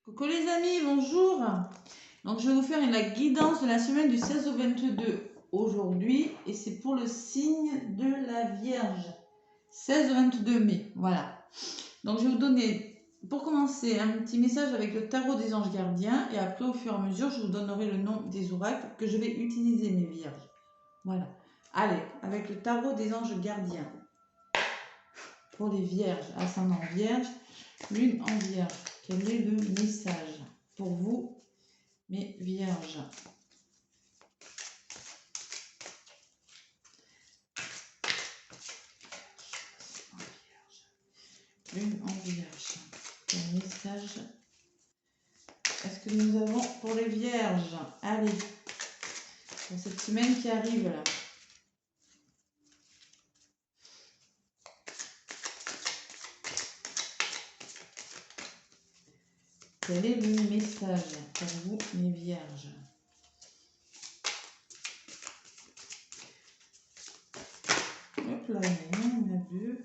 Coucou les amis, bonjour. Donc je vais vous faire la guidance de la semaine du 16 au 22 aujourd'hui et c'est pour le signe de la Vierge. 16 au 22 mai, voilà. Donc je vais vous donner, pour commencer, un petit message avec le tarot des anges gardiens et après au fur et à mesure je vous donnerai le nom des oracles que je vais utiliser mes vierges. Voilà. Allez, avec le tarot des anges gardiens. Pour les vierges, ascendant vierge, lune en vierge. Quel est le message pour vous, mes vierges? Lune en vierge. Quel message est-ce que nous avons pour les vierges? Allez, pour cette semaine qui arrive là. Quel est le message pour vous, mes vierges? Hop là, il y en a deux.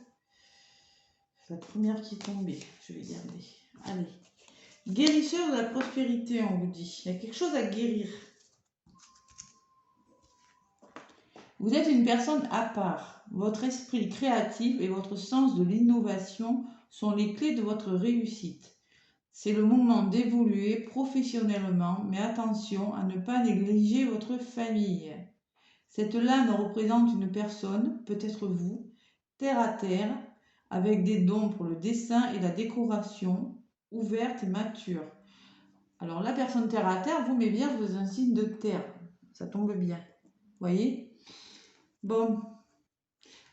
C'est la première qui est tombée. Je vais garder. Allez. Guérisseur de la prospérité, on vous dit. Il y a quelque chose à guérir. Vous êtes une personne à part. Votre esprit créatif et votre sens de l'innovation sont les clés de votre réussite. C'est le moment d'évoluer professionnellement, mais attention à ne pas négliger votre famille. Cette lame représente une personne, peut-être vous, terre à terre, avec des dons pour le dessin et la décoration, ouverte et mature. Alors la personne terre à terre, vous mes vierges, vous êtes un signe de terre. Ça tombe bien. Voyez? Bon,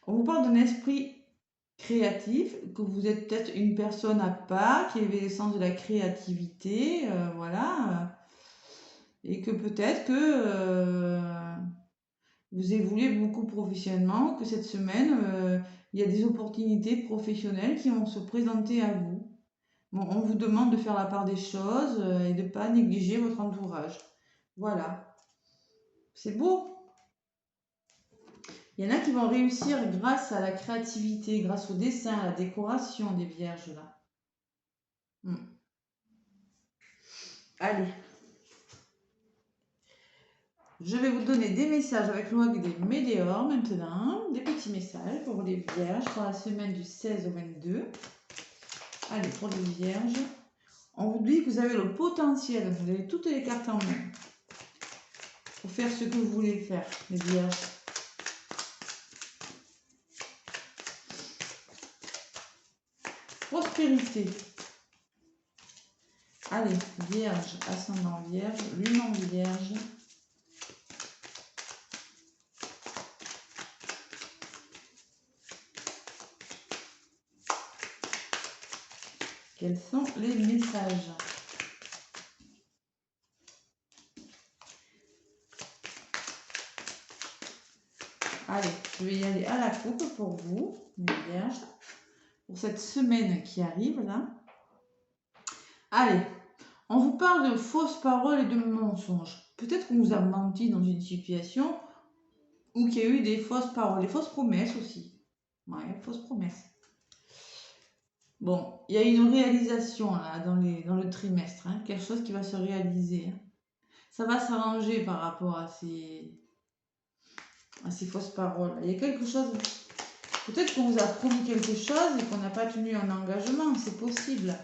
on vous parle d'un esprit créatif, que vous êtes peut-être une personne à part, qui avait le sens de la créativité, voilà, et que peut-être que vous évoluez beaucoup professionnellement, que cette semaine, il y a des opportunités professionnelles qui vont se présenter à vous. Bon, on vous demande de faire la part des choses et de ne pas négliger votre entourage. Voilà, c'est beau. Il y en a qui vont réussir grâce à la créativité, grâce au dessin, à la décoration des vierges là. Allez. Je vais vous donner des messages avec l'oracle des météores maintenant. Des petits messages pour les vierges pour la semaine du 16 au 22. Allez, pour les vierges. On vous dit que vous avez le potentiel, vous avez toutes les cartes en main pour faire ce que vous voulez faire, les vierges. Prospérité. Allez, vierge, ascendant vierge, lune en vierge. Quels sont les messages? Allez, je vais y aller à la coupe pour vous, mes vierges, pour cette semaine qui arrive là. Allez, on vous parle de fausses paroles et de mensonges. Peut-être qu'on vous a menti dans une situation ou qu'il y a eu des fausses paroles, des fausses promesses aussi. Ouais, fausses promesses. Bon, il y a une réalisation là dans le trimestre, hein, quelque chose qui va se réaliser. Hein. Ça va s'arranger par rapport à ces fausses paroles. Il y a quelque chose, peut-être qu'on vous a promis quelque chose et qu'on n'a pas tenu un engagement, c'est possible.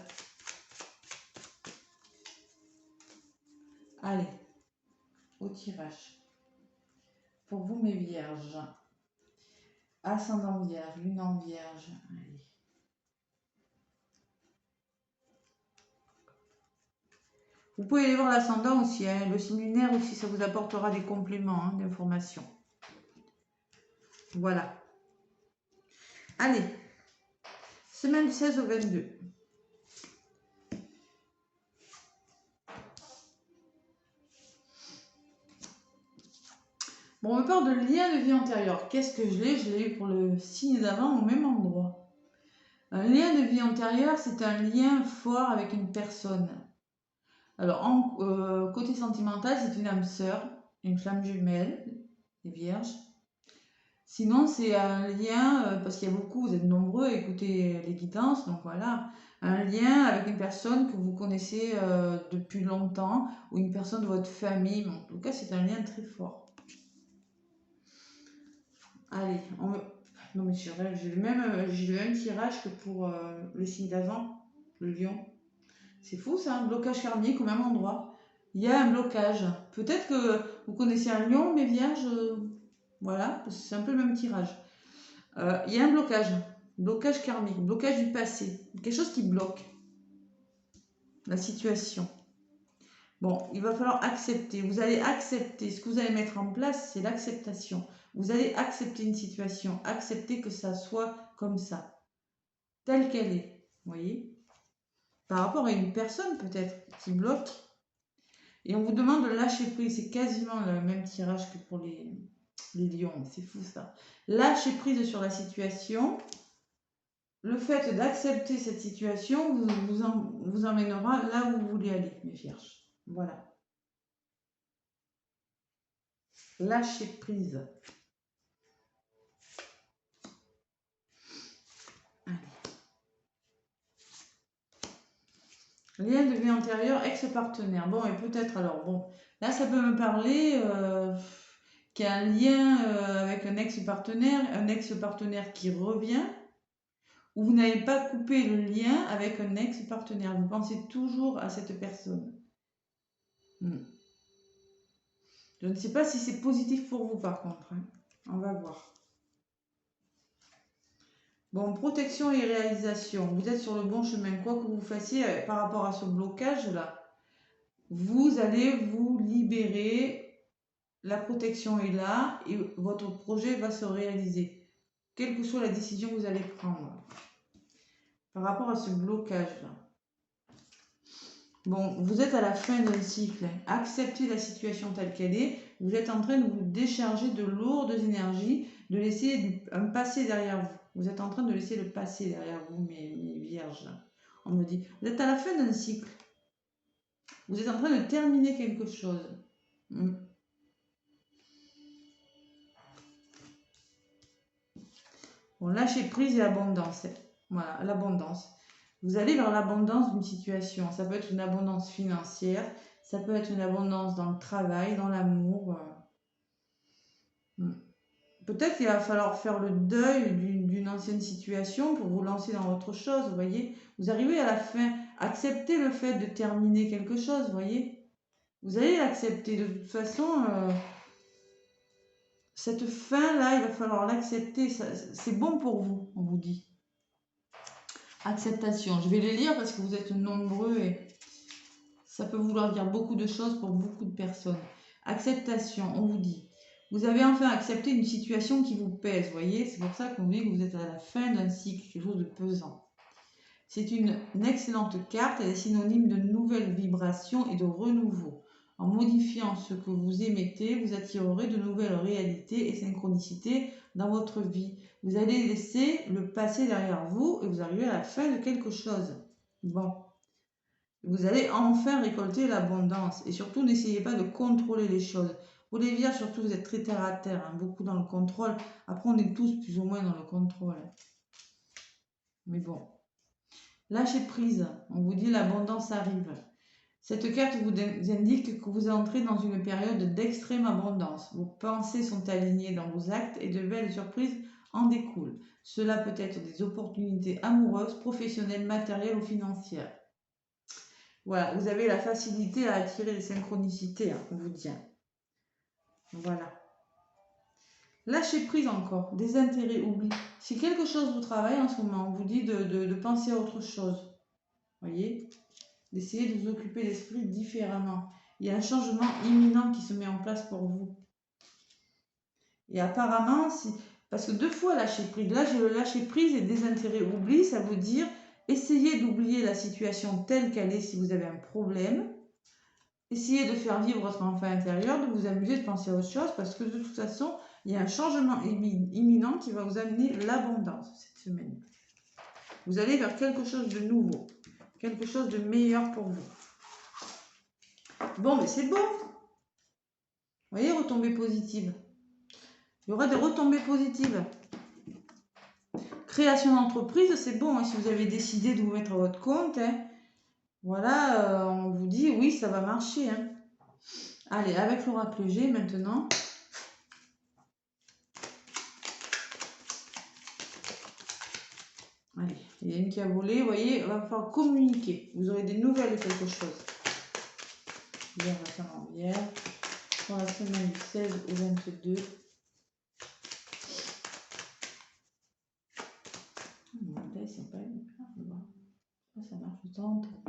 Allez, au tirage. Pour vous mes vierges. Ascendant vierge, lune en vierge. Allez. Vous pouvez aller voir l'ascendant aussi, hein. Le signe lunaire aussi, ça vous apportera des compléments hein, d'informations. Voilà. Allez, semaine du 16 au 22. Bon, on me parle de lien de vie antérieure. Qu'est-ce que je l'ai? Je l'ai eu pour le signe d'avant au même endroit. Un lien de vie antérieure, c'est un lien fort avec une personne. Alors, côté sentimental, c'est une âme sœur, une flamme jumelle, les vierges. Sinon, c'est un lien, parce qu'il y a beaucoup, vous êtes nombreux à écouter les guidances, donc voilà, un lien avec une personne que vous connaissez depuis longtemps, ou une personne de votre famille, mais en tout cas, c'est un lien très fort. Allez, non mais j'ai le même tirage que pour le signe d'avant, le lion. C'est fou ça, un blocage karmique au même endroit. Il y a un blocage. Peut-être que vous connaissez un lion, mais vierge, voilà, c'est un peu le même tirage. Il y a un blocage karmique, blocage du passé, quelque chose qui bloque la situation. Bon, il va falloir accepter. Vous allez accepter. Ce que vous allez mettre en place, c'est l'acceptation. Vous allez accepter une situation, accepter que ça soit comme ça, telle qu'elle est. Vous voyez? Par rapport à une personne peut-être qui bloque. Et on vous demande de lâcher prise. C'est quasiment le même tirage que pour les lions. C'est fou ça. Lâcher prise sur la situation. Le fait d'accepter cette situation vous emmènera là où vous voulez aller, mes vierges. Voilà. Lâcher prise. Lien de vie antérieure, ex-partenaire. Bon, et peut-être alors, bon, là ça peut me parler qu'il y a un lien avec un ex-partenaire qui revient, ou vous n'avez pas coupé le lien avec un ex-partenaire. Vous pensez toujours à cette personne. Je ne sais pas si c'est positif pour vous par contre. Hein. On va voir. Bon, protection et réalisation. Vous êtes sur le bon chemin. Quoi que vous fassiez par rapport à ce blocage-là, vous allez vous libérer. La protection est là et votre projet va se réaliser. Quelle que soit la décision que vous allez prendre. Par rapport à ce blocage-là. Bon, vous êtes à la fin d'un cycle. Acceptez la situation telle qu'elle est. Vous êtes en train de vous décharger de lourdes énergies, de laisser un passé derrière vous. Vous êtes en train de laisser le passé derrière vous, mes vierges. On me dit, vous êtes à la fin d'un cycle. Vous êtes en train de terminer quelque chose. Bon, lâcher prise et abondance. Voilà, l'abondance. Vous allez vers l'abondance d'une situation. Ça peut être une abondance financière, ça peut être une abondance dans le travail, dans l'amour. Peut-être qu'il va falloir faire le deuil d'une ancienne situation pour vous lancer dans autre chose, vous voyez. Vous arrivez à la fin, acceptez le fait de terminer quelque chose, vous voyez. Vous allez l'accepter. De toute façon, cette fin-là, il va falloir l'accepter. C'est bon pour vous, on vous dit. Acceptation. Je vais les lire parce que vous êtes nombreux et ça peut vouloir dire beaucoup de choses pour beaucoup de personnes. Acceptation, on vous dit. Vous avez enfin accepté une situation qui vous pèse, voyez. C'est pour ça qu'on dit que vous êtes à la fin d'un cycle, quelque chose de pesant. C'est une excellente carte, elle est synonyme de nouvelles vibrations et de renouveau. En modifiant ce que vous émettez, vous attirerez de nouvelles réalités et synchronicités dans votre vie. Vous allez laisser le passé derrière vous et vous arrivez à la fin de quelque chose. Bon. Vous allez enfin récolter l'abondance. Et surtout, n'essayez pas de contrôler les choses. Pour les vierges, surtout, vous êtes très terre à terre, hein, beaucoup dans le contrôle. Après, on est tous plus ou moins dans le contrôle. Mais bon. Lâchez prise. On vous dit l'abondance arrive. Cette carte vous indique que vous entrez dans une période d'extrême abondance. Vos pensées sont alignées dans vos actes et de belles surprises en découlent. Cela peut être des opportunités amoureuses, professionnelles, matérielles ou financières. Voilà, vous avez la facilité à attirer les synchronicités, hein, on vous dit. Voilà. Lâchez prise encore, désintérêt, oubli. Si quelque chose vous travaille en ce moment, on vous dit de penser à autre chose. Voyez, d'essayer de vous occuper l'esprit différemment. Il y a un changement imminent qui se met en place pour vous. Et apparemment, parce que 2 fois lâcher prise, là j'ai le lâcher prise et désintérêt, oubli, ça veut dire essayez d'oublier la situation telle qu'elle est si vous avez un problème. Essayez de faire vivre votre enfant intérieur, de vous amuser, de penser à autre chose, parce que de toute façon, il y a un changement imminent qui va vous amener l'abondance cette semaine. Vous allez vers quelque chose de nouveau, quelque chose de meilleur pour vous. Bon, mais c'est beau. Vous voyez, retombée positive. Il y aura des retombées positives. Création d'entreprise, c'est bon, hein, si vous avez décidé de vous mettre à votre compte. Hein, voilà, on vous dit oui, ça va marcher. Hein. Allez, avec l'oracle G maintenant. Allez, il y a une qui a volé, vous voyez, il va falloir communiquer. Vous aurez des nouvelles de quelque chose. Vierge, ascendant Vierge. Pour la semaine du 16 au 22. Ça marche de temps en temps.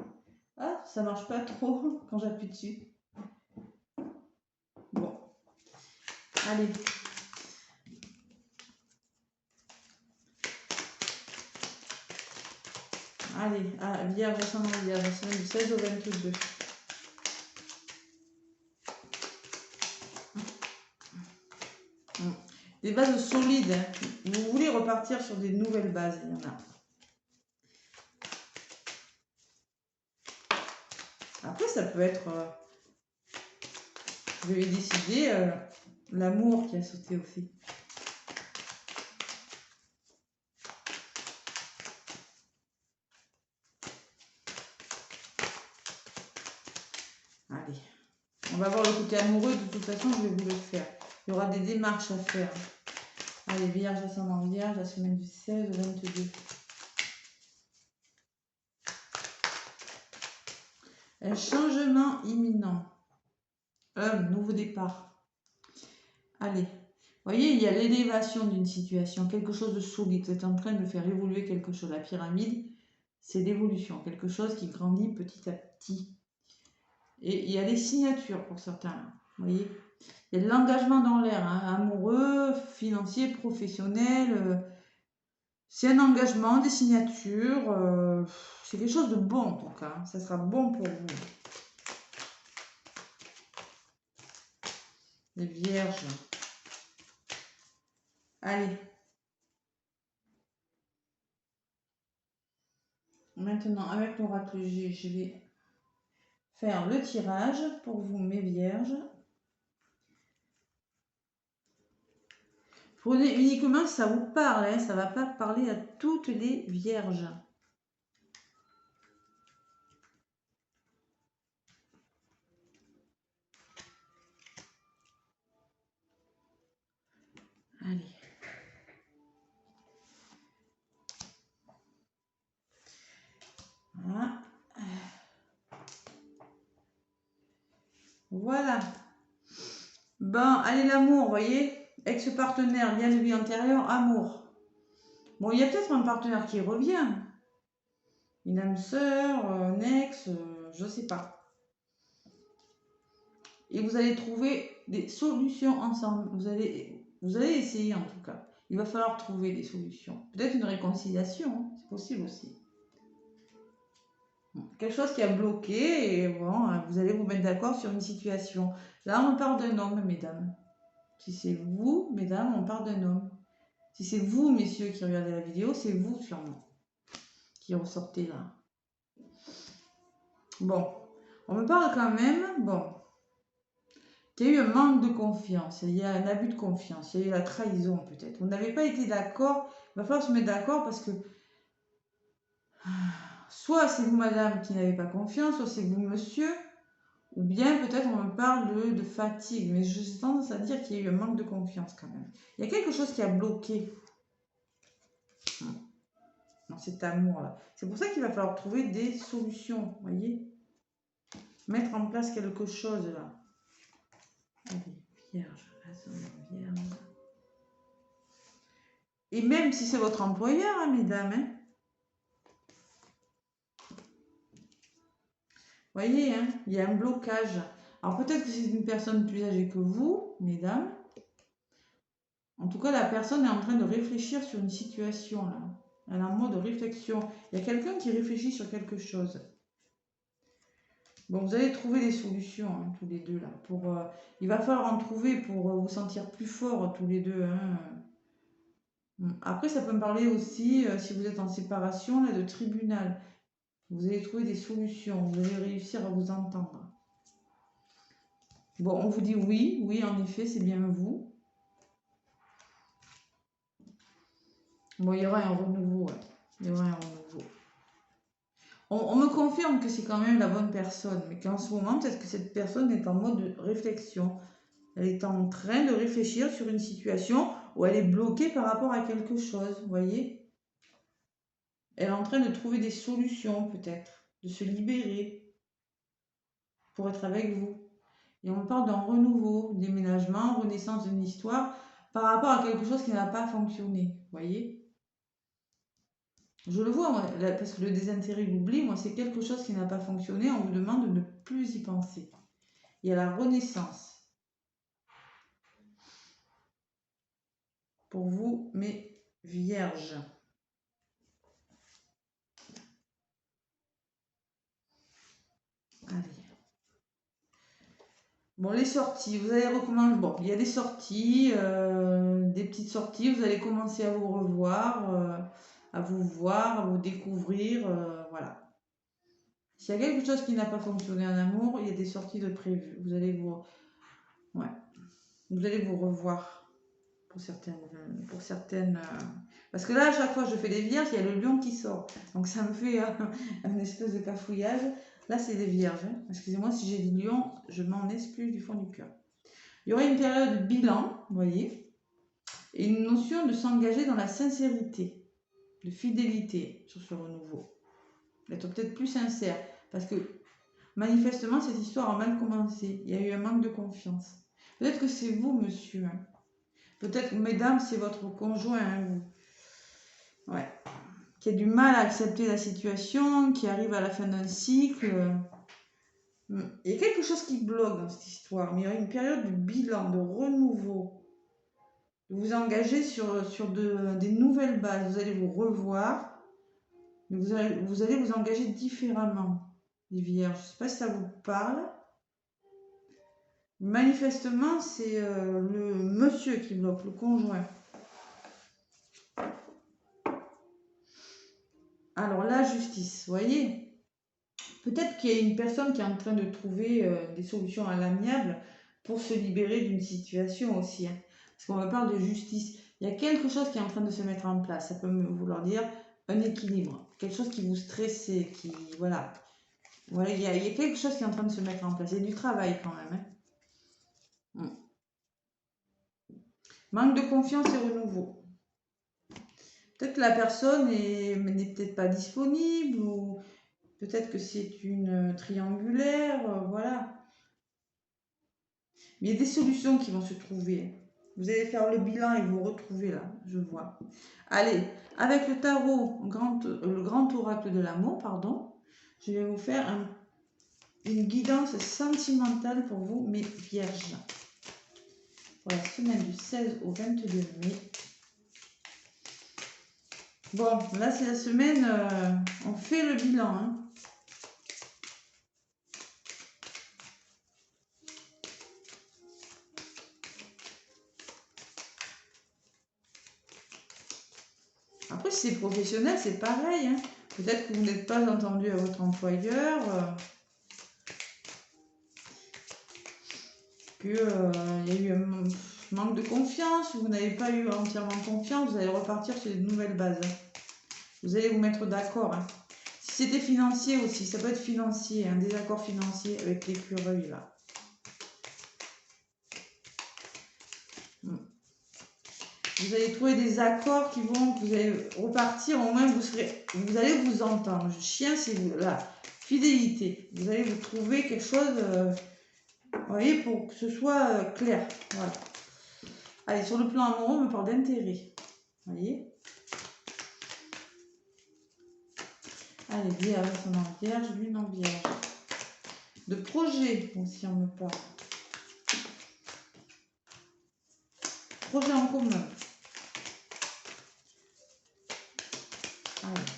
Ah, ça marche pas trop quand j'appuie dessus. Bon. Allez. Allez, Vierge, ascendant Vierge, la semaine du 16 au 22. Des bases solides. Hein. Vous voulez repartir sur des nouvelles bases, il y en a. Après, ça peut être... vous avez décidé l'amour qui a sauté aussi. Allez. On va voir le côté amoureux. De toute façon, je vais vous le faire. Il y aura des démarches à faire. Allez, Vierge, ascendant Vierge, la semaine du 16 au 22. Un changement imminent. Un nouveau départ. Allez. Vous voyez, il y a l'élévation d'une situation, quelque chose de solide. Vous êtes en train de faire évoluer quelque chose. La pyramide, c'est l'évolution, quelque chose qui grandit petit à petit. Et il y a des signatures pour certains. Vous voyez, il y a de l'engagement dans l'air, hein, amoureux, financier, professionnel. C'est un engagement, des signatures. C'est quelque chose de bon en tout cas. Ça sera bon pour vous. Les vierges. Allez. Maintenant, avec l'oracle G, je vais faire le tirage pour vous, mes vierges. Prenez uniquement si ça vous parle, hein, ça ne va pas parler à toutes les vierges. Allez. Voilà. Voilà. Bon, allez, l'amour, vous voyez, ex-partenaire, lien de vie antérieure, amour. Bon, il y a peut-être un partenaire qui revient. Une âme sœur, un ex, je ne sais pas. Et vous allez trouver des solutions ensemble. Vous allez essayer en tout cas. Il va falloir trouver des solutions. Peut-être une réconciliation, hein, c'est possible aussi. Quelque chose qui a bloqué et bon, vous allez vous mettre d'accord sur une situation. Là, on parle d'un homme, mesdames. Si c'est vous, mesdames, on parle d'un homme. Si c'est vous, messieurs, qui regardez la vidéo, c'est vous sûrement qui ressortez là. Bon, on me parle quand même, bon, qu'il y a eu un manque de confiance, il y a un abus de confiance, il y a eu la trahison peut-être. Vous n'avez pas été d'accord, il va falloir se mettre d'accord parce que soit c'est vous, madame, qui n'avez pas confiance, soit c'est vous, monsieur, ou bien peut-être on me parle de fatigue, mais j'ai tendance à dire qu'il y a eu un manque de confiance quand même. Il y a quelque chose qui a bloqué dans cet amour-là. C'est pour ça qu'il va falloir trouver des solutions, vous voyez, mettre en place quelque chose là. Allez, vierge, vierge. Et même si c'est votre employeur, hein, mesdames, hein. Vous voyez, hein, il y a un blocage. Alors peut-être que c'est une personne plus âgée que vous, mesdames. En tout cas, la personne est en train de réfléchir sur une situation là. Elle est en mode réflexion. Il y a quelqu'un qui réfléchit sur quelque chose. Bon, vous allez trouver des solutions, hein, tous les deux là. Il va falloir en trouver pour vous sentir plus forts tous les deux. Hein. Après, ça peut me parler aussi, si vous êtes en séparation, là, de tribunal. Vous allez trouver des solutions, vous allez réussir à vous entendre. Bon, on vous dit oui, oui, en effet, c'est bien vous. Bon, il y aura un renouveau, ouais. Il y aura un renouveau. On me confirme que c'est quand même la bonne personne, mais qu'en ce moment, peut-être que cette personne est en mode réflexion. Elle est en train de réfléchir sur une situation où elle est bloquée par rapport à quelque chose, vous voyez? Elle est en train de trouver des solutions, peut-être, de se libérer pour être avec vous. Et on parle d'un renouveau, déménagement, renaissance d'une histoire par rapport à quelque chose qui n'a pas fonctionné, vous voyez? Je le vois, moi, parce que le désintérêt, l'oubli, moi, c'est quelque chose qui n'a pas fonctionné. On vous demande de ne plus y penser. Il y a la renaissance. Pour vous, mes vierges. Allez. Bon, les sorties, vous allez recommencer. Bon, il y a des sorties, des petites sorties. Vous allez commencer à vous revoir, à vous voir, à vous découvrir. Voilà. S'il y a quelque chose qui n'a pas fonctionné en amour, il y a des sorties de prévues. Vous allez vous, ouais, vous allez vous revoir pour certaines. Parce que là, à chaque fois que je fais des vierges, il y a le lion qui sort. Donc ça me fait un espèce de cafouillage. Là, c'est des vierges. Hein. Excusez-moi si j'ai dit lion, je m'en excuse du fond du cœur. Il y aura une période de bilan, vous voyez, et une notion de s'engager dans la sincérité, de fidélité sur ce renouveau. D'être peut-être plus sincère. Parce que manifestement, cette histoire a mal commencé. Il y a eu un manque de confiance. Peut-être que c'est vous, monsieur. Hein. Peut-être, mesdames, c'est votre conjoint. Hein, vous. Ouais. Qui a du mal à accepter la situation, qui arrive à la fin d'un cycle. Il y a quelque chose qui bloque dans cette histoire. Mais il y a une période de bilan, de renouveau. De vous engager sur des nouvelles bases. Vous allez vous revoir. Vous allez vous engager différemment. Les vierges. Je ne sais pas si ça vous parle. Manifestement, c'est le monsieur qui bloque, le conjoint. Alors, la justice, vous voyez, peut-être qu'il y a une personne qui est en train de trouver des solutions à l'amiable pour se libérer d'une situation aussi. Hein. Parce qu'on me parle de justice. Il y a quelque chose qui est en train de se mettre en place. Ça peut vouloir dire un équilibre. Quelque chose qui vous stresse, qui... Voilà. Voilà, il y a quelque chose qui est en train de se mettre en place. Il y a du travail quand même. Hein. Manque de confiance et renouveau. Peut-être que la personne n'est peut-être pas disponible ou peut-être que c'est une triangulaire, voilà. Mais il y a des solutions qui vont se trouver. Vous allez faire le bilan et vous retrouver là, je vois. Allez, avec le tarot, le grand oracle de l'amour, pardon, je vais vous faire une guidance sentimentale pour vous, mes vierges. Pour la semaine du 16 au 22 mai. Bon, là c'est la semaine, on fait le bilan. Hein. Après, si c'est professionnel, c'est pareil. Hein. Peut-être que vous n'êtes pas entendu à votre employeur, qu'il y a eu un manque de confiance, vous n'avez pas eu entièrement confiance, vous allez repartir sur de nouvelles bases. Hein. Vous allez vous mettre d'accord. Hein. Si c'était financier aussi, ça peut être financier, un désaccord financier avec l'écureuil là. Vous allez trouver des accords qui vont, vous allez repartir, au moins vous allez vous entendre. Le chien, c'est la fidélité. Vous allez vous trouver quelque chose, vous voyez, pour que ce soit clair. Voilà. Allez, sur le plan amoureux, on me parle d'intérêt. Vous voyez. Allez, vierge, ascendant vierge, lune en vierge. De projet aussi, on me parle. Projet en commun. Allez.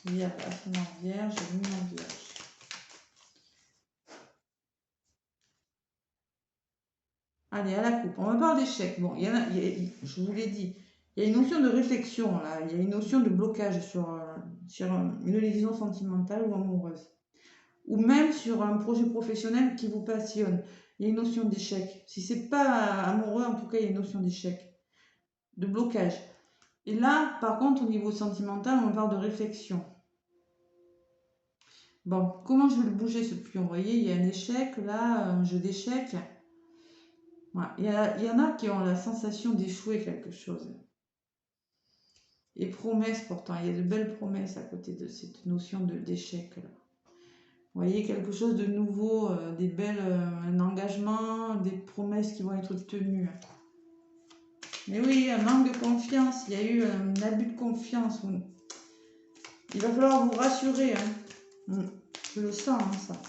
Vierge, ascendant vierge, lune en vierge. Allez, à la coupe. On me parle d'échec. Bon, je vous l'ai dit, il y a une notion de réflexion, là. Il y a une notion de blocage sur une liaison sentimentale ou amoureuse. Ou même sur un projet professionnel qui vous passionne. Il y a une notion d'échec. Si c'est pas amoureux, en tout cas, il y a une notion d'échec. de blocage. Et là, par contre, au niveau sentimental, on parle de réflexion. Bon, comment je vais le bouger ce pion? Vous voyez, il y a un échec, là, un jeu d'échecs. Voilà. Il y en a qui ont la sensation d'échouer quelque chose. Et promesses pourtant, il y a de belles promesses à côté de cette notion d'échec. Vous voyez, quelque chose de nouveau, un engagement, des promesses qui vont être tenues. Mais oui, un manque de confiance, il y a eu un abus de confiance. Il va falloir vous rassurer. Je le sens, ça.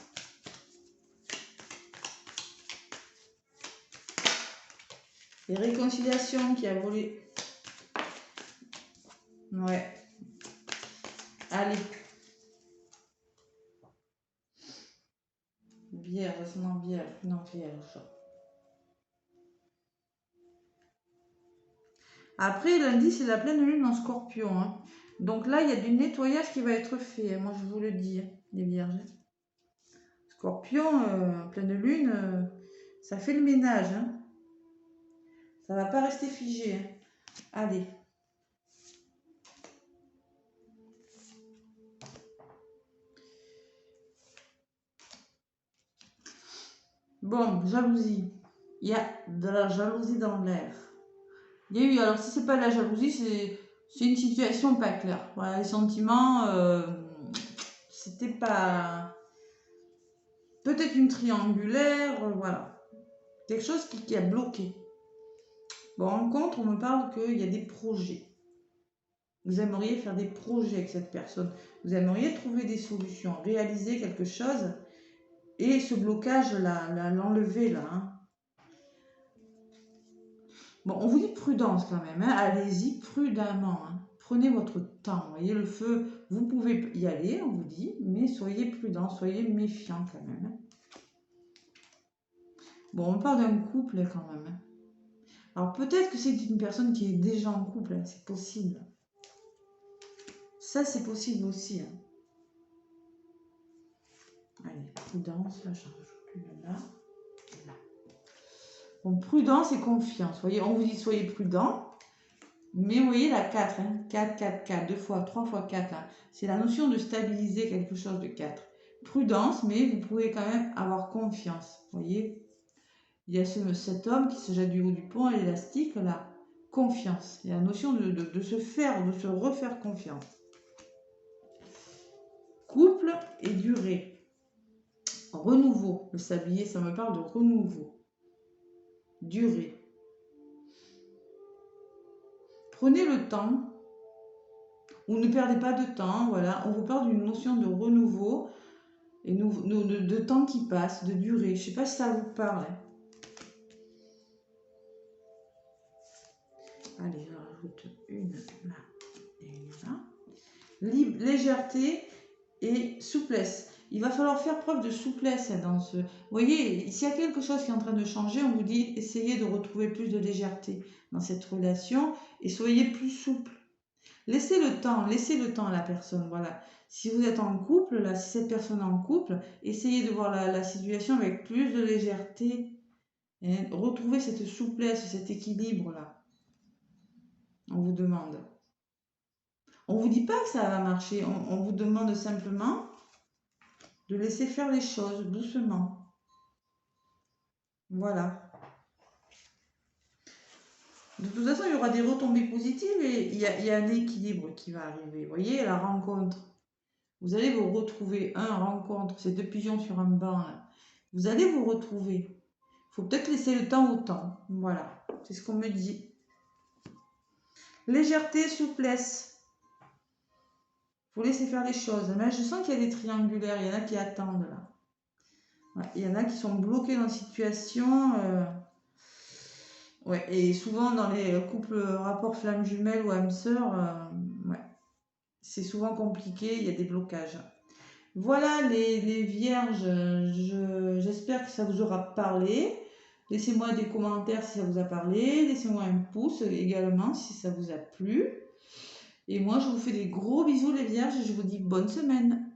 Les réconciliations qui a volé. Ouais. Allez. Vierge, non, vierge. Non, vierge. Après, lundi, c'est la pleine lune en Scorpion. Donc là, il y a du nettoyage qui va être fait. Moi, je vous le dis, les vierges. Scorpion, pleine lune, ça fait le ménage. Ça va pas rester figé. Allez. Bon, jalousie. Il y a de la jalousie dans l'air. Il y a eu, alors si c'est pas de la jalousie, c'est une situation pas claire. Voilà, les sentiments, c'était pas... Peut-être une triangulaire, voilà. Quelque chose qui a bloqué. Bon, en contre, on me parle qu'il y a des projets. Vous aimeriez faire des projets avec cette personne. Vous aimeriez trouver des solutions, réaliser quelque chose. Et ce blocage, l'enlever là. Bon, on vous dit prudence quand même. Allez-y prudemment. Prenez votre temps. Vous voyez, le feu, vous pouvez y aller, on vous dit. Mais soyez prudent, soyez méfiant quand même. Bon, on parle d'un couple quand même. Alors peut-être que c'est une personne qui est déjà en couple. C'est possible. Ça, c'est possible aussi. Allez, prudence, là, j'en rajoute une là. Là. Bon, prudence et confiance. Vous voyez, on vous dit soyez prudent. Mais vous voyez la 4, 4, 4, 4, 2 fois, 3 fois 4. C'est la notion de stabiliser quelque chose de 4. Prudence, mais vous pouvez quand même avoir confiance. Vous voyez, il y a cet homme qui se jette du haut du pont à l'élastique, là. Confiance. Il y a la notion de se refaire confiance. Couple et durée. Renouveau. Le sablier, ça me parle de renouveau. Durée. Prenez le temps, ou ne perdez pas de temps, voilà. On vous parle d'une notion de renouveau, et de temps qui passe, de durée. Je ne sais pas si ça vous parle. Allez, je rajoute une là et une là. Légèreté et souplesse. Il va falloir faire preuve de souplesse dans ce... Vous voyez, s'il y a quelque chose qui est en train de changer, on vous dit essayez de retrouver plus de légèreté dans cette relation et soyez plus souple. Laissez le temps à la personne, voilà. Si vous êtes en couple, là, si cette personne est en couple, essayez de voir la situation avec plus de légèreté. Et retrouvez cette souplesse, cet équilibre-là. On vous demande. On ne vous dit pas que ça va marcher, on vous demande simplement de laisser faire les choses doucement. Voilà. De toute façon, il y aura des retombées positives et il y a un équilibre qui va arriver. Vous voyez, la rencontre. Vous allez vous retrouver. Rencontre, c'est 2 pigeons sur un banc. Là. Vous allez vous retrouver. Il faut peut-être laisser le temps au temps. Voilà, c'est ce qu'on me dit. Légèreté, souplesse. Il faut laisser faire les choses. Mais je sens qu'il y a des triangulaires. Il y en a qui attendent là. Ouais, il y en a qui sont bloqués dans la situation. Ouais, et souvent dans les couples rapports flammes jumelles ou âmes sœurs, ouais, c'est souvent compliqué, il y a des blocages. Voilà les vierges, j'espère que ça vous aura parlé. Laissez-moi des commentaires si ça vous a parlé, laissez-moi un pouce également si ça vous a plu. Et moi je vous fais des gros bisous les vierges et je vous dis bonne semaine.